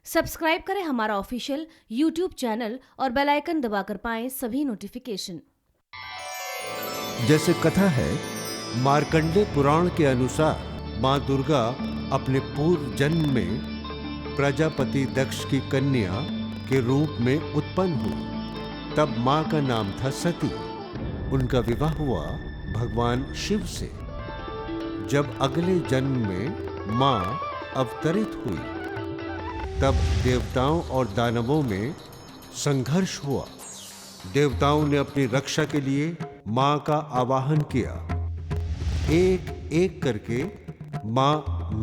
Subscribe करें हमारा official YouTube channel और बेल आइकन दबाकर पाएं सभी नोटिफिकेशन। जैसे कथा है, मार्कंडे पुराण के अनुसार माँ दुर्गा अपने पूर्व जन्म में प्रजापति दक्ष की कन्या के रूप में उत्पन्न हुई। तब माँ का नाम था सती। उनका विवाह हुआ भगवान शिव से। जब अगले जन्म में माँ अवतरित हुई, तब देवताओं और दानवों में संघर्ष हुआ। देवताओं ने अपनी रक्षा के लिए माँ का आवाहन किया। एक एक करके माँ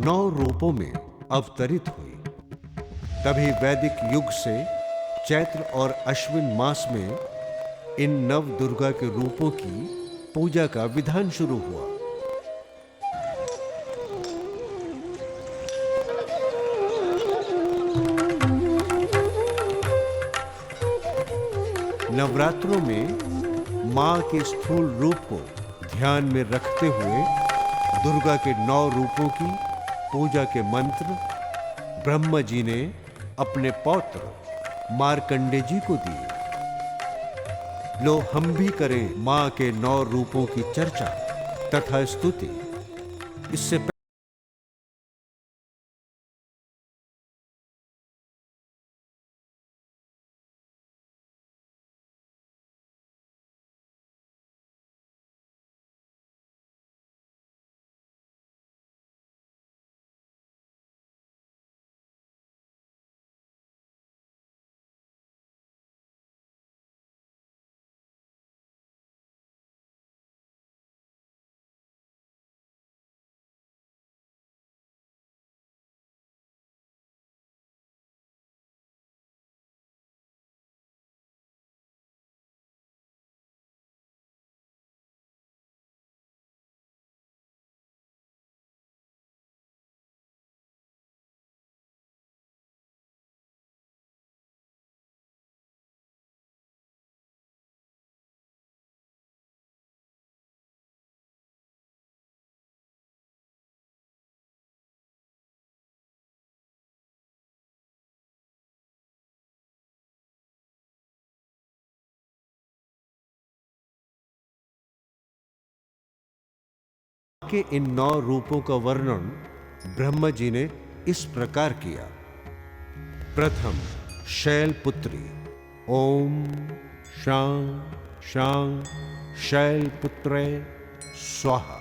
9 रूपों में अवतरित हुई। तभी वैदिक युग से चैत्र और अश्विन मास में इन नव दुर्गा के रूपों की पूजा का विधान शुरू हुआ। नवरात्रों में माँ के स्थूल रूप को ध्यान में रखते हुए दुर्गा के 9 रूपों की पूजा के मंत्र ब्रह्मा जी ने अपने पौत्र मार्कंडे जी को दिए। लो हम भी करें माँ के 9 रूपों की चर्चा तथा स्तुति। इससे के इन 9 रूपों का वर्णन ब्रह्मा जी ने इस प्रकार किया। प्रथम शैलपुत्री। ओम शां शां शैलपुत्रे स्वाहा।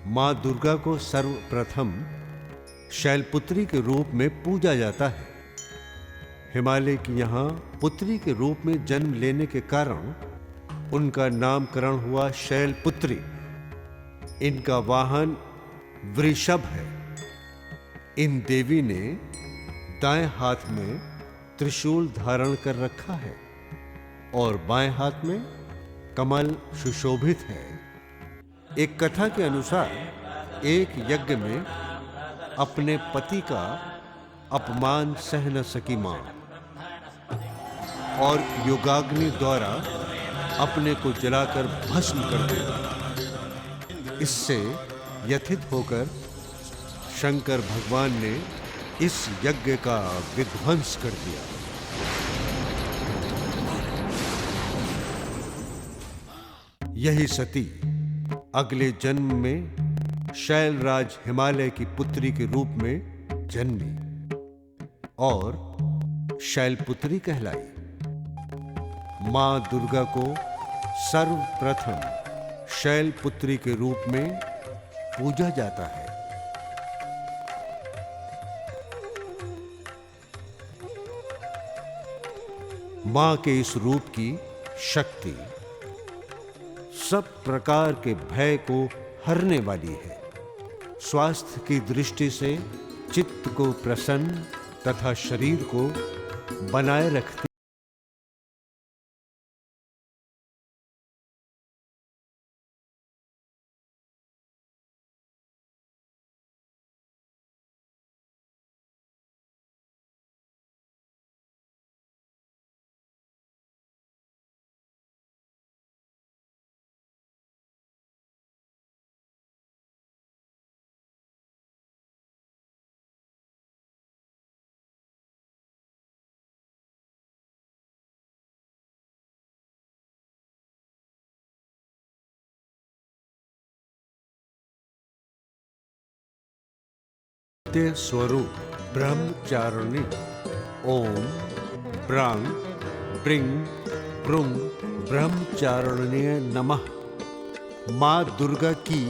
मां दुर्गा को सर्वप्रथम शैलपुत्री के रूप में पूजा जाता है। हिमालय की यहाँ पुत्री के रूप में जन्म लेने के कारण उनका नामकरण हुआ शैलपुत्री। इनका वाहन वृषभ है। इन देवी ने दाएं हाथ में त्रिशूल धारण कर रखा है और बाएं हाथ में कमल सुशोभित है। एक कथा के अनुसार एक यज्ञ में अपने पति का अपमान सह न सकी मां और योगाग्नि द्वारा अपने को जलाकर भस्म कर दिया। इससे व्यथित होकर शंकर भगवान ने इस यज्ञ का विध्वंस कर दिया। यही सती अगले जन्म में शैलराज हिमालय की पुत्री के रूप में जन्मी और शैलपुत्री कहलाई। मां दुर्गा को सर्वप्रथम शैलपुत्री के रूप में पूजा जाता है। मां के इस रूप की शक्ति सब प्रकार के भय को हरने वाली है। स्वास्थ्य की दृष्टि से चित्त को प्रसन्न तथा शरीर को बनाए रखती सत्य स्वरूप ब्रह्मचारिणी ओम ब्रांग ब्रिंग ब्रुंग ब्रह्मचारिण्ये नमः। माँ दुर्गा की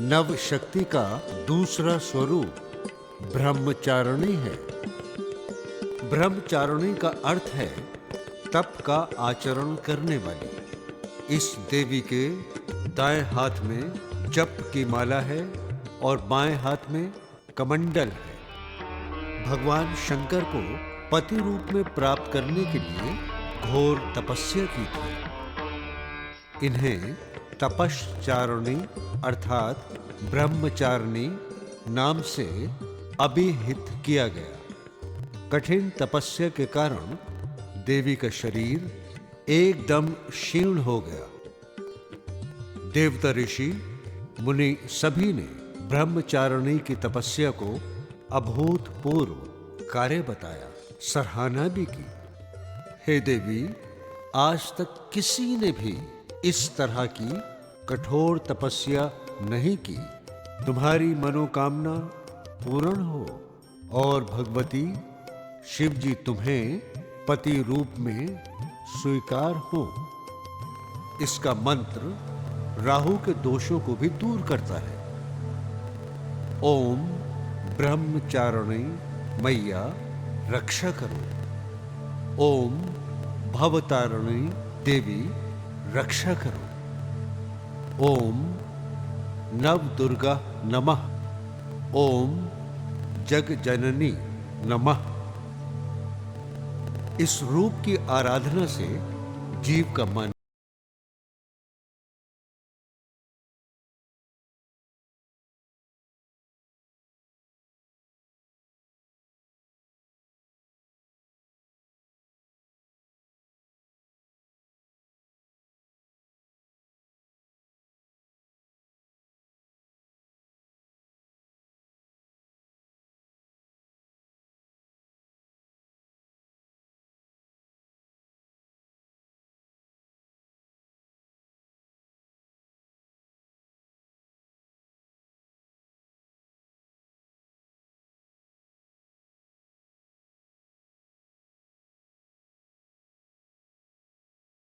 नव शक्ति का दूसरा स्वरूप ब्रह्मचारिणी है। ब्रह्मचारिणी का अर्थ है तप का आचरण करने वाली। इस देवी के दाएं हाथ में जप की माला है और बाएं हाथ में कमंडल है। भगवान शंकर को पति रूप में प्राप्त करने के लिए घोर तपस्या की थी। इन्हें तपश्चारिणी अर्थात ब्रह्मचारिणी नाम से अभिहित किया गया। कठिन तपस्या के कारण देवी का शरीर एकदम क्षीण हो गया। देवता ऋषि मुनि सभी ने ब्रह्मचारिणी की तपस्या को अभूतपूर्व कार्य बताया, सराहना भी की। हे देवी, आज तक किसी ने भी इस तरह की कठोर तपस्या नहीं की। तुम्हारी मनोकामना पूर्ण हो और भगवती शिव जी तुम्हें पति रूप में स्वीकार हो। इसका मंत्र राहु के दोषों को भी दूर करता है। ओम ब्रह्मचारिणी मैया रक्षा करो। ओम भवतारिणी देवी रक्षा करो। ओम नव दुर्गा नमः। ओम जग जननी नमः। इस रूप की आराधना से जीव का मन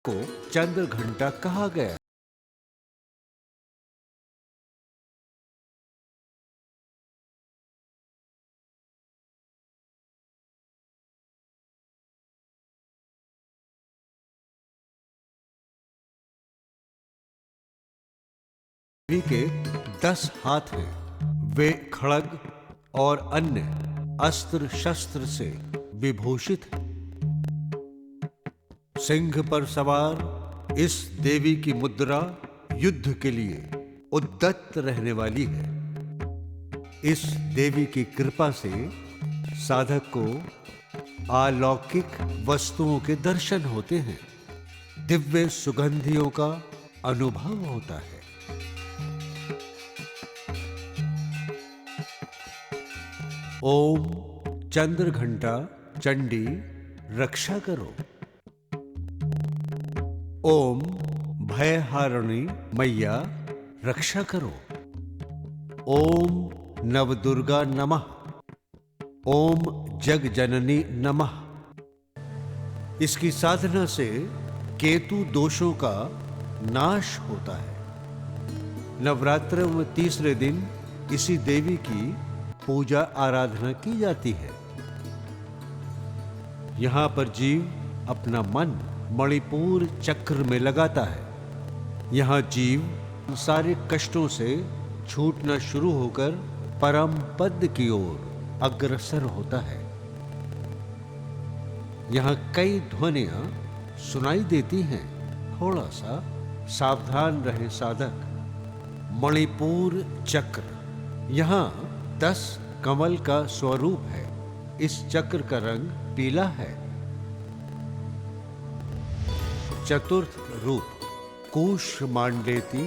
को चंद्र घंटा कहा गया। देवी के 10 हाथ हैं। वे खड्ग और अन्य अस्त्र शस्त्र से विभूषित हैं। सिंह पर सवार इस देवी की मुद्रा युद्ध के लिए उद्यत रहने वाली है। इस देवी की कृपा से साधक को अलौकिक वस्तुओं के दर्शन होते हैं, दिव्य सुगंधियों का अनुभव होता है। ओम चंद्र घंटा चंडी रक्षा करो। ओम भयहारिणी मैया रक्षा करो। ओम नवदुर्गा नमः। ओम जग जननी नमः। इसकी साधना से केतु दोषों का नाश होता है। नवरात्रों में तीसरे दिन इसी देवी की पूजा आराधना की जाती है। यहाँ पर जीव अपना मन मणिपुर चक्र में लगाता है। यहाँ जीव सारे कष्टों से छूटना शुरू होकर परम पद की ओर अग्रसर होता है। यहाँ कई ध्वनियां सुनाई देती हैं। थोड़ा सा सावधान रहे साधक। मणिपुर चक्र यहाँ 10 कमल का स्वरूप है। इस चक्र का रंग पीला है। चतुर्थ रूप कूष्मांडेति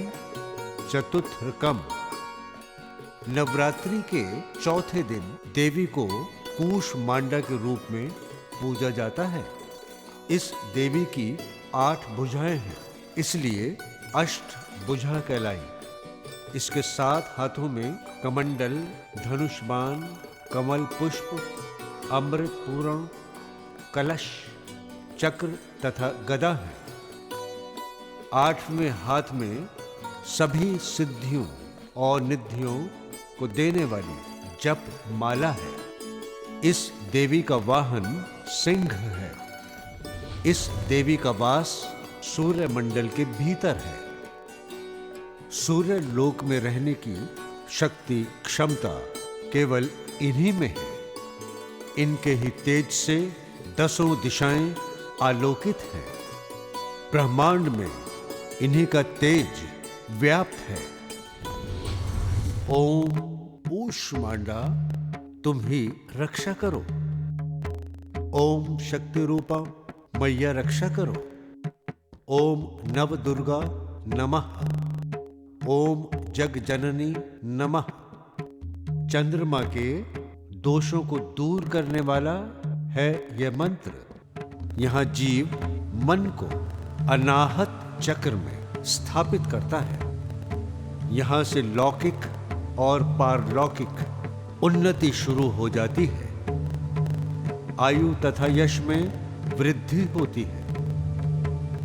चतुर्थकम। नवरात्रि के चौथे दिन देवी को कूष्मांडा के रूप में पूजा जाता है। इस देवी की 8 भुजाएं हैं, इसलिए अष्टभुजा कहलाई। इसके 7 हाथों में कमंडल, धनुष बाण, कमल पुष्प, अमृत पूरण, कलश, चक्र तथा गदा है। 8वें हाथ में सभी सिद्धियों और निधियों को देने वाली जप माला है। इस देवी का वाहन सिंह है। इस देवी का वास सूर्य मंडल के भीतर है। सूर्य लोक में रहने की शक्ति क्षमता केवल इन्हीं में है। इनके ही तेज से 10 दिशाएं आलोकित हैं। ब्रह्मांड में इन्हीं का तेज व्याप्त है। ओम ऊष्मांडा तुम ही रक्षा करो। ओम शक्ति रूपा मैया रक्षा करो। ओम नव दुर्गा नमः। ओम जग जननी नमः। चंद्रमा के दोषों को दूर करने वाला है यह मंत्र। यहां जीव मन को अनाहत चक्र में स्थापित करता है। यहां से लौकिक और पारलौकिक उन्नति शुरू हो जाती है। आयु तथा यश में वृद्धि होती है।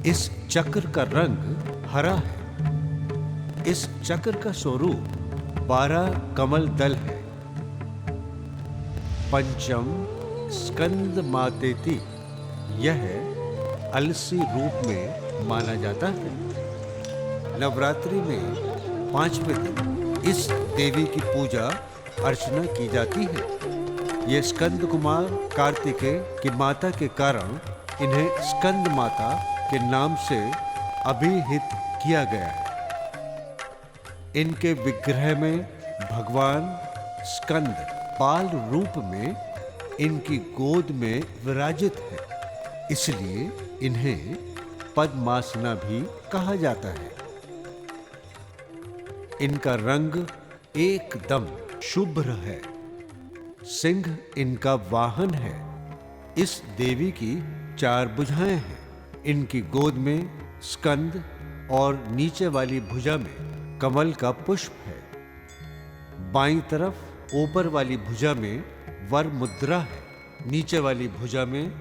इस चक्र का रंग हरा है। इस चक्र का स्वरूप 12 कमल दल है। पंचम स्कंद मातेति यह अलसी रूप में माना जाता है। नवरात्रि में 5वें दिन इस देवी की पूजा अर्चना की जाती है। ये स्कंद कुमार कार्तिकेय की माता के कारण इन्हें स्कंद माता के नाम से अभिहित किया गया है। इनके विग्रह में भगवान स्कंद बाल रूप में इनकी गोद में विराजित है, इसलिए इन्हें पद्मासना भी कहा जाता है। इनका रंग एकदम शुभ्र है। सिंह इनका वाहन है। इस देवी की 4 भुजाएं हैं। इनकी गोद में स्कंद और नीचे वाली भुजा में कमल का पुष्प है। बाईं तरफ ऊपर वाली भुजा में वर मुद्रा है। नीचे वाली भुजा में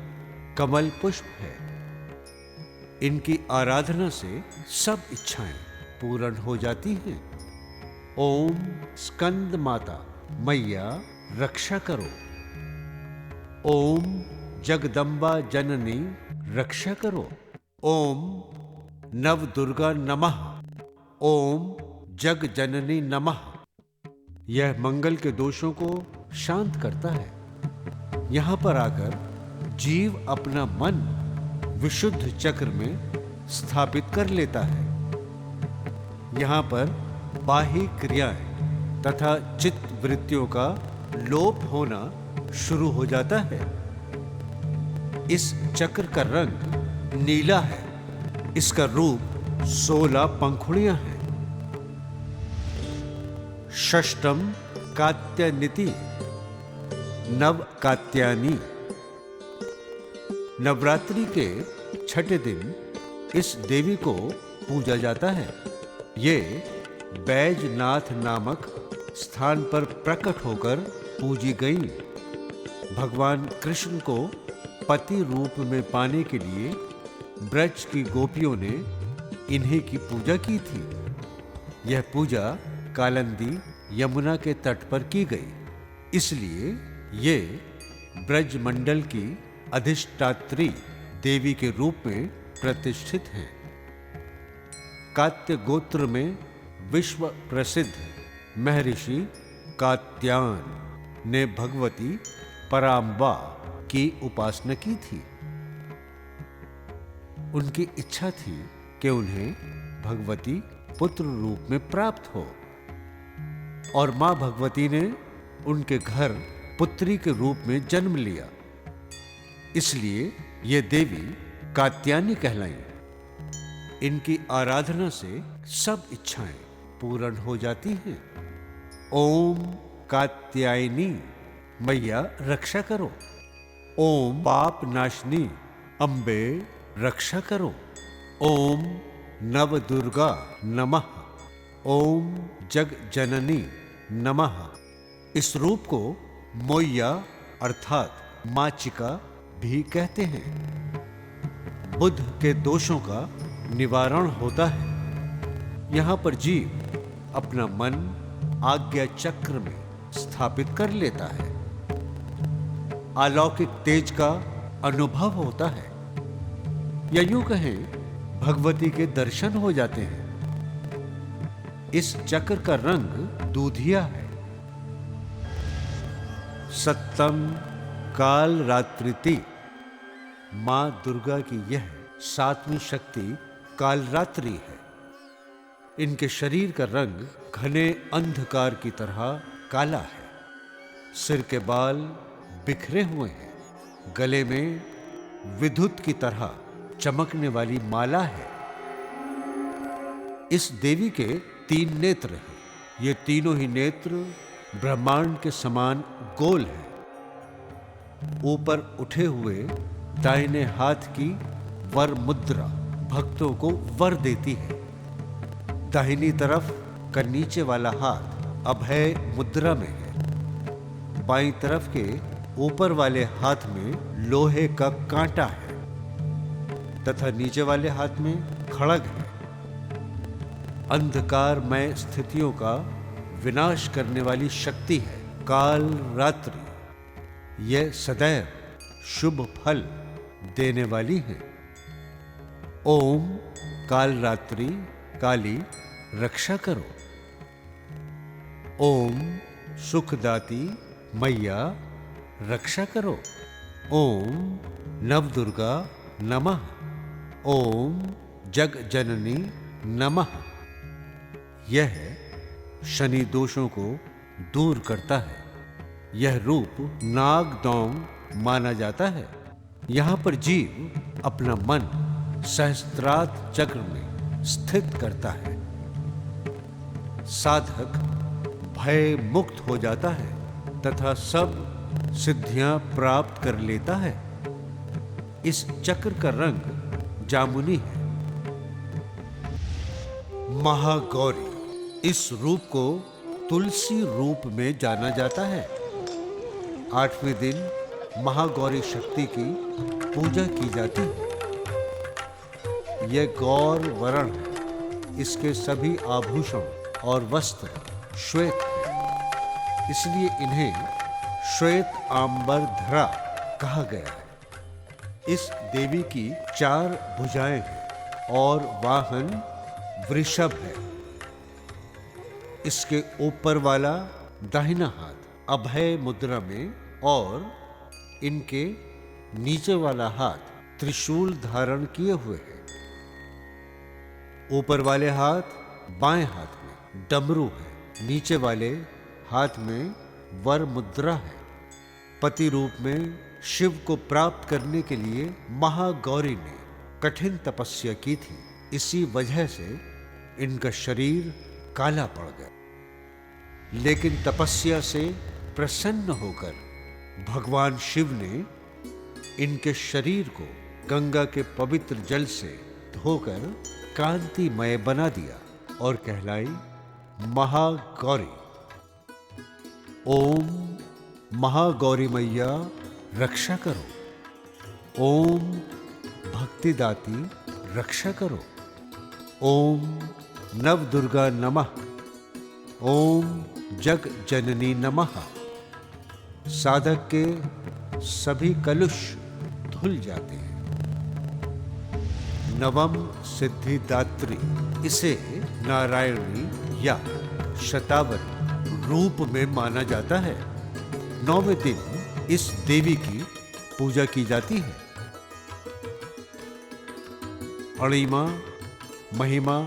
कमल पुष्प है। इनकी आराधना से सब इच्छाएं पूर्ण हो जाती हैं। ओम स्कंद माता मैया रक्षा करो। ओम जगदम्बा जननी रक्षा करो। ओम नव दुर्गा नमः। ओम जग जननी नमः। यह मंगल के दोषों को शांत करता है। यहां पर आकर जीव अपना मन विशुद्ध चक्र में स्थापित कर लेता है। यहां पर बाह्य क्रियाएं तथा चित्त वृत्तियों का लोप होना शुरू हो जाता है। इस चक्र का रंग नीला है। इसका रूप 16 पंखुड़ियां हैं। षष्टम कात्यायनी नव कात्यायनी। नवरात्रि के 6ठे दिन इस देवी को पूजा जाता है। ये बैजनाथ नामक स्थान पर प्रकट होकर पूजी गई। भगवान कृष्ण को पति रूप में पाने के लिए ब्रज की गोपियों ने इन्हीं की पूजा की थी। यह पूजा कालिंदी यमुना के तट पर की गई, इसलिए ये ब्रज मंडल की अधिष्ठात्री देवी के रूप में प्रतिष्ठित हैं। कात्य गोत्र में विश्व प्रसिद्ध महर्षि कात्यायन ने भगवती पराम्बा की उपासना की थी। उनकी इच्छा थी कि उन्हें भगवती पुत्र रूप में प्राप्त हो, और मां भगवती ने उनके घर पुत्री के रूप में जन्म लिया। इसलिए ये देवी कात्यायनी कहलाईं। इनकी आराधना से सब इच्छाएं पूर्ण हो जाती हैं। ओम कात्यायनी मैया रक्षा करो। ओम पाप नाशनी अम्बे रक्षा करो। ओम नव दुर्गा नमः। ओम जग जननी नमः। इस रूप को मोइया अर्थात माचिका भी कहते हैं। बुध के दोषों का निवारण होता है। यहां पर जीव अपना मन आज्ञा चक्र में स्थापित कर लेता है। अलौकिक तेज का अनुभव होता है, या यूं कहें भगवती के दर्शन हो जाते हैं। इस चक्र का रंग दूधिया है। सप्तम काल रात्रिति मां दुर्गा की यह सातवीं शक्ति कालरात्रि है। इनके शरीर का रंग घने अंधकार की तरह काला है। सिर के बाल बिखरे हुए हैं। गले में विद्युत की तरह चमकने वाली माला है। इस देवी के 3 नेत्र हैं। ये तीनों ही नेत्र ब्रह्मांड के समान गोल हैं। ऊपर उठे हुए दाहिने हाथ की वर मुद्रा भक्तों को वर देती है। दाहिनी तरफ का नीचे वाला हाथ अभय मुद्रा में है। बाईं तरफ के ऊपर वाले हाथ में लोहे का कांटा है तथा नीचे वाले हाथ में खड़ग है। अंधकारमय स्थितियों का विनाश करने वाली शक्ति है काल रात्रि। यह सदैव शुभ फल देने वाली है। ओम काल रात्रि काली रक्षा करो। ओम सुखदाती मैया रक्षा करो। ओम नवदुर्गा नमः। ओम जग जननी नमः। यह शनि दोषों को दूर करता है। यह रूप नागदौम माना जाता है। यहां पर जीव अपना मन सहस्त्रार्थ चक्र में स्थित करता है। साधक भय मुक्त हो जाता है तथा सब सिद्धियां प्राप्त कर लेता है। इस चक्र का रंग जामुनी है। महागौरी इस रूप को तुलसी रूप में जाना जाता है। 8वें दिन महागौरी शक्ति की पूजा की जाती है। यह गौर वर्ण है। इसके सभी आभूषण और वस्त्र श्वेत है, इसलिए इन्हें श्वेत आंबर धरा कहा गया है। इस देवी की 4 भुजाएं हैं और वाहन वृषभ है। इसके ऊपर वाला दाहिना हाथ अभय मुद्रा में और इनके नीचे वाला हाथ त्रिशूल धारण किए हुए है। ऊपर वाले हाथ बाएं हाथ में डमरू है। नीचे वाले हाथ में वर मुद्रा है। पति रूप में शिव को प्राप्त करने के लिए महागौरी ने कठिन तपस्या की थी। इसी वजह से इनका शरीर काला पड़ गया। लेकिन तपस्या से प्रसन्न होकर भगवान शिव ने इनके शरीर को गंगा के पवित्र जल से धोकर कांतिमय बना दिया और कहलाई महागौरी। ओम महागौरी मैया रक्षा करो। ओम भक्तिदाती रक्षा करो। ओम नवदुर्गा नमः। ओम जग जननी नमः। साधक के सभी कलुष धुल जाते हैं। नवम सिद्धिदात्री इसे नारायणी या शतावरी रूप में माना जाता है। 9वें दिन इस देवी की पूजा की जाती है। अणिमा, महिमा,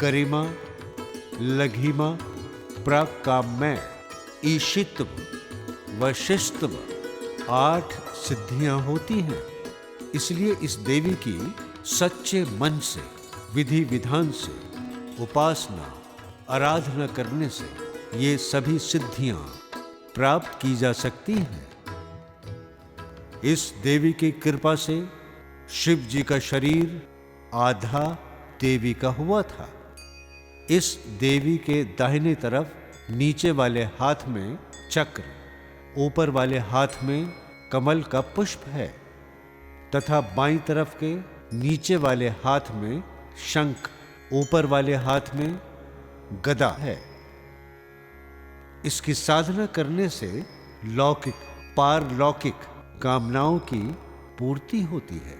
गरिमा, लघिमा, प्राकाम्य, ईशित्व, वशिष्ठव 8 सिद्धियां होती हैं। इसलिए इस देवी की सच्चे मन से विधि विधान से उपासना आराधना करने से ये सभी सिद्धियां प्राप्त की जा सकती हैं। इस देवी की कृपा से शिव जी का शरीर आधा देवी का हुआ था। इस देवी के दाहिने तरफ नीचे वाले हाथ में चक्र ऊपर वाले हाथ में कमल का पुष्प है तथा बाईं तरफ के नीचे वाले हाथ में शंख, ऊपर वाले हाथ में गदा है। इसकी साधना करने से लौकिक पारलौकिक कामनाओं की पूर्ति होती है।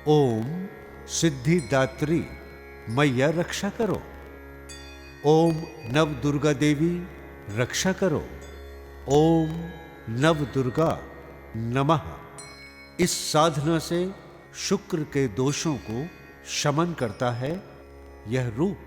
ओम सिद्धिदात्री मैया रक्षा करो। ओम नव दुर्गा देवी रक्षा करो। ओम नव दुर्गा नमः। इस साधना से शुक्र के दोषों को शमन करता है यह रूप।